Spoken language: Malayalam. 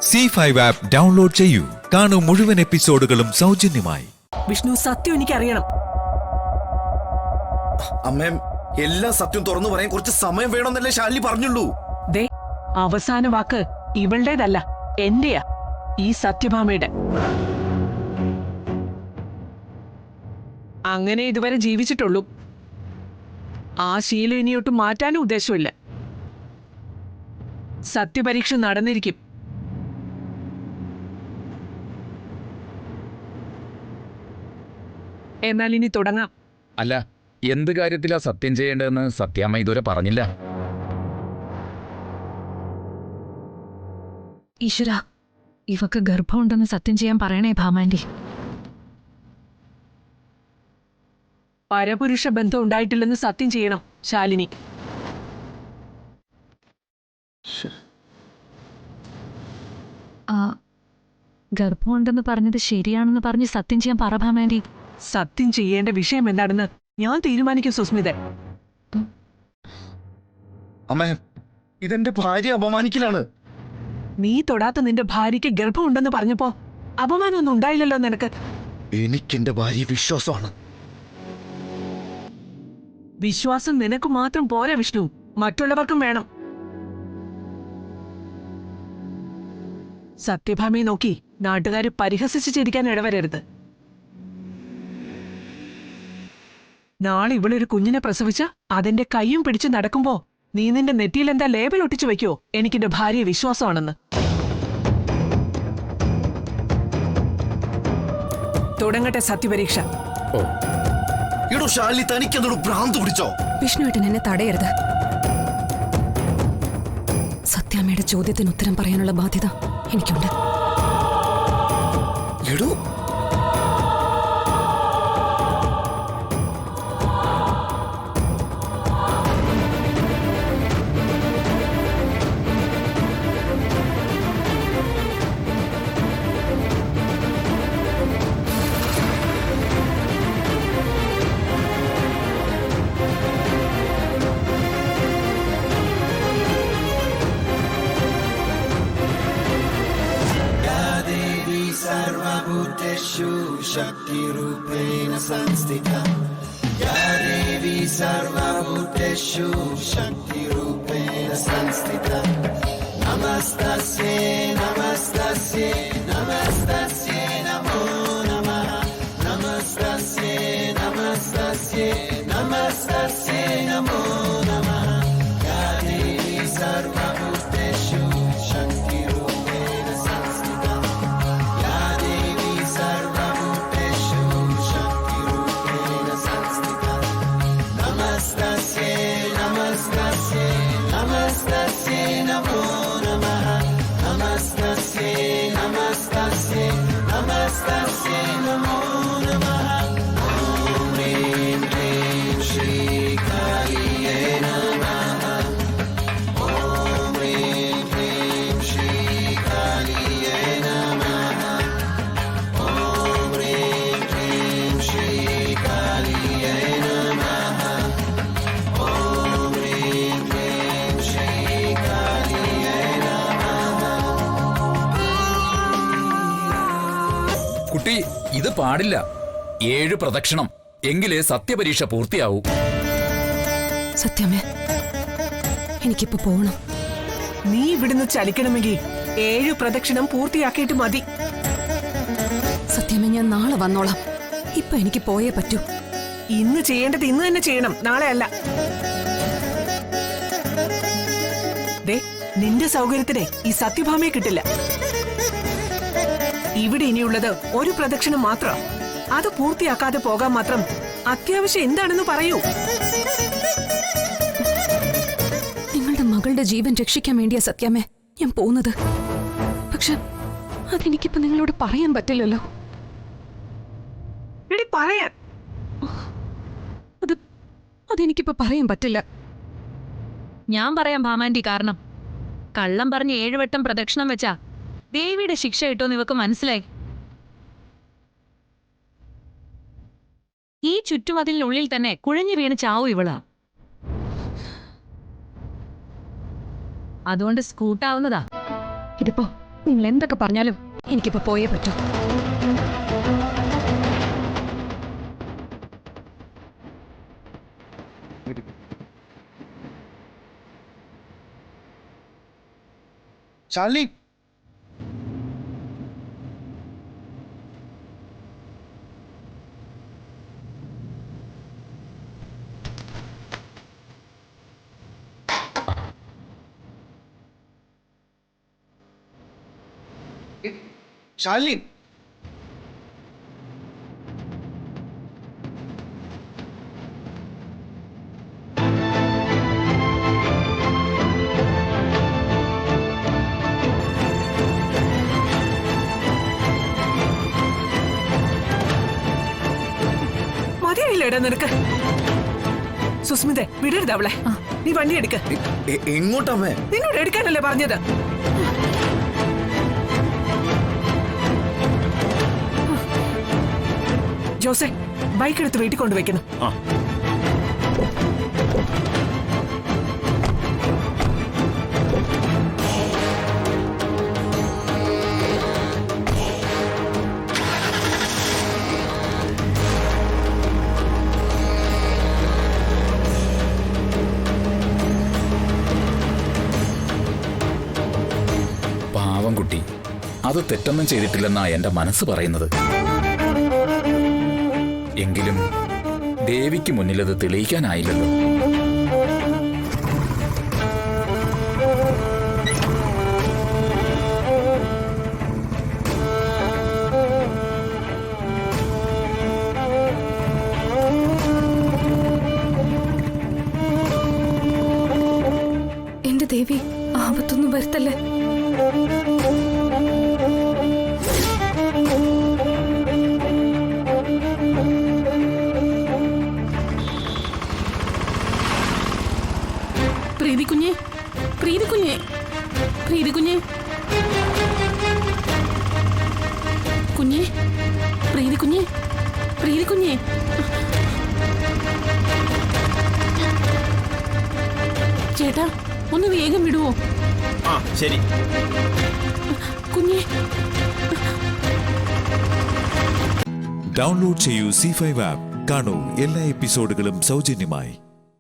C5 ആപ്പ് ഡൗൺലോഡ് ചെയ്യൂ. കാണൂ മുഴുവൻ എപ്പിസോഡുകളും സൗജന്യമായി. വിഷ്ണു, സത്യം എനിക്ക് അറിയണം. അമ്മേ, എല്ലാ സത്യം തുറന്നു പറയാൻ കുറച്ച് സമയം വേണമെന്നല്ലേ ശാലിനി പറഞ്ഞുള്ളൂ. ദേ, അവസാന വാക്ക് ഇവളുടേതല്ല, എന്റെയാ. ഈ സത്യഭാമയുടെ. അങ്ങനെ ഇതുവരെ ജീവിച്ചിട്ടുള്ളൂ. ആ ശീലം ഇനിയൊട്ടും മാറ്റാനും ഉദ്ദേശമില്ല. സത്യപരീക്ഷ നടന്നിരിക്കും. എന്നാൽ ഇനി തുടങ്ങാം. അല്ല, എന്ത് കാര്യത്തിലാ സത്യം ചെയ്യേണ്ടതെന്ന് സത്യാമ്മ ഇതുവരെ പറഞ്ഞില്ല. ഈശ്വര, ഇവക്ക് ഗർഭമുണ്ടെന്ന് സത്യം ചെയ്യാൻ പറയണേ ഭാമാൻറ്റി. പരപുരുഷ ബന്ധം ഉണ്ടായിട്ടില്ലെന്ന് സത്യം ചെയ്യണം ശാലിനി. ഗർഭമുണ്ടെന്ന് പറഞ്ഞത് ശരിയാണെന്ന് പറഞ്ഞ് സത്യം ചെയ്യാൻ പറ ഭാമാൻറ്റി. സത്യം ചെയ്യേണ്ട വിഷയം എന്താണെന്ന് ഞാൻ തീരുമാനിക്കും സുസ്മിത. അമ്മേ, ഇതെന്റെ ഭാര്യ അപമാനിക്കലാണ്. നീ തൊടാത്ത നിന്റെ ഭാര്യയ്ക്ക് ഗർഭമുണ്ടെന്ന് പറഞ്ഞപ്പോ അപമാനമൊന്നും ഉണ്ടായില്ലല്ലോ നിനക്ക്. എനിക്കെന്റെ ഭാര്യ വിശ്വാസമാണ്. വിശ്വാസം നിനക്ക് മാത്രം പോരാ വിഷ്ണു, മറ്റുള്ളവർക്കും വേണം. സത്യഭാമയെ നോക്കി നാട്ടുകാര് പരിഹസിച്ച് ചിരിക്കാൻ ഇടവരരുത്. നാളെ ഇവളൊരു കുഞ്ഞിനെ പ്രസവിച്ച അതിന്റെ കൈയും പിടിച്ച് നടക്കുമ്പോ നീ നിന്റെ നെറ്റിയിൽ എന്താ ലേബൽ ഒട്ടിച്ചു വെക്കോ, എനിക്കെന്റെ ഭാര്യ വിശ്വാസമാണെന്ന്. തുടങ്ങട്ടെ സത്യപരീക്ഷ. ഇടോ ശാലിനി, തനിക്കെന്തോട് ഭ്രാന്ത് പിടിച്ചോ? വിഷ്ണുവേട്ടൻ എന്നെ തടയരുത്. സത്യാമ്മയുടെ ചോദ്യത്തിന് ഉത്തരം പറയാനുള്ള ബാധ്യത എനിക്കുണ്ട്. എടോ, सर्वभूतेषु शक्तिरूपेण संस्थिता। या देवी सर्वभूतेषु शक्तिरूपेण संस्थिता। नमस्तस्यै नमस्तस्यै नमस्तस्यै नमो नमः। नमस्तस्यै नमस्तस्यै नमस्तस्यै नमो नमः। या देवी सर्वभूतेषु शक्तिरूपेण संस्थिता। नमस्तस्यै नमस्तस्यै नमस्तस्यै नमो नमः। नमस्तस्यै नमस्तस्यै नमस्तस्यै नमो नमः। ॐ ह्रीं क्लीं श्रीकालिये नमः। ॐ ह्रीं क्लीं श्रीकालिये नमः। ॐ ह्रीं क्लीं श्रीकालिये नमः। കുട്ടി, ഇത് പാടില്ല. 7 പ്രദക്ഷിണം എങ്കിലേ സത്യപരീക്ഷ പൂർത്തിയാവൂ. സത്യാമ്മേ, എനിക്കിപ്പോ പോകണം. നീ ഇവിടുന്ന് ചലിക്കണമെങ്കിൽ 7 പ്രദക്ഷിണം പൂർത്തിയാക്കിയിട്ട് മതി. സത്യാമ്മേ, ഞാൻ നാളെ വന്നോളാം. ഇപ്പൊ എനിക്ക് പോയേ പറ്റൂ. ഇന്ന് ചെയ്യേണ്ടത് ഇന്ന് തന്നെ ചെയ്യണം, നാളെ അല്ല. ദേ, നിന്റെ സൗകര്യത്തിന് ഈ സത്യഭാമയെ കിട്ടില്ല. ഇവിടെ ഇനിയുള്ളത് ഒരു പ്രദക്ഷിണം മാത്രം. അത് പൂർത്തിയാക്കാതെ പോകാൻ മാത്രം അത്യാവശ്യം എന്താണെന്ന് പറയൂ. നിങ്ങളുടെ മകളുടെ ജീവൻ രക്ഷിക്കാൻ വേണ്ടിയാ സത്യാമ്മേ ഞാൻ പോകുന്നത്. പക്ഷെ അതെനിക്കിപ്പോ നിങ്ങളോട് പറയാൻ പറ്റില്ലല്ലോ. എടി, പറയാൻ അതെനിക്കിപ്പോ പറയാൻ പറ്റില്ല. ഞാൻ പറയാം ഭാമാൻറ്റി. കാരണം കള്ളം പറഞ്ഞ് 7 വട്ടം പ്രദക്ഷിണം വെച്ചാ ദേവിയുടെ ശിക്ഷ കിട്ടുമെന്ന് ഇവക്ക് മനസ്സിലായി. ഈ ചുറ്റുമതിലിനുള്ളിൽ തന്നെ കുഴഞ്ഞു വീണ് ചാവും ഇവളാ. അതുകൊണ്ട് സ്കൂട്ടാവുന്നതാ. ഇതിപ്പോ നിങ്ങൾ എന്തൊക്കെ പറഞ്ഞാലും എനിക്കിപ്പോ പോയേ പറ്റൂ. ശാലിനി, ശാലിനി, മതിയായില്ലേടാ നിനക്ക്? സുസ്മിതെ, വിടരുത് അവളെ. നീ വണ്ടി എടുക്ക്. എങ്ങോട്ടമ്മേ? നിന്നോട് എടുക്കാനല്ലേ പറഞ്ഞത്? ജോസെ, ബൈക്ക് എടുത്ത് വീട്ടിൽ കൊണ്ടുവയ്ക്കണം. പാവം കുട്ടി, അത് തെറ്റൊന്നും ചെയ്തിട്ടില്ലെന്നാ എന്റെ മനസ്സ് പറയുന്നത്. എങ്കിലും ദേവിക്ക് മുന്നിലത് തെളിയിക്കാനായില്ലല്ലോ. എന്റെ ദേവി, ആപത്തൊന്നും വരുത്തല്ലേ. പ്രീതി കുഞ്ഞെ, പ്രീതി കുഞ്ഞെ, പ്രീതി കുഞ്ഞെ, കുഞ്ഞെ, പ്രീതി കുഞ്ഞെ, പ്രീതി കുഞ്ഞെ. ചേട്ടാ, ഒന്ന് വേഗം വിടുവോ? ശരി. കുഞ്ഞെ. ഡൗൺലോഡ് ചെയ്യൂ C5 ആപ്പ്. കാണൂ എല്ലാ എപ്പിസോഡുകളും സൗജന്യമായി.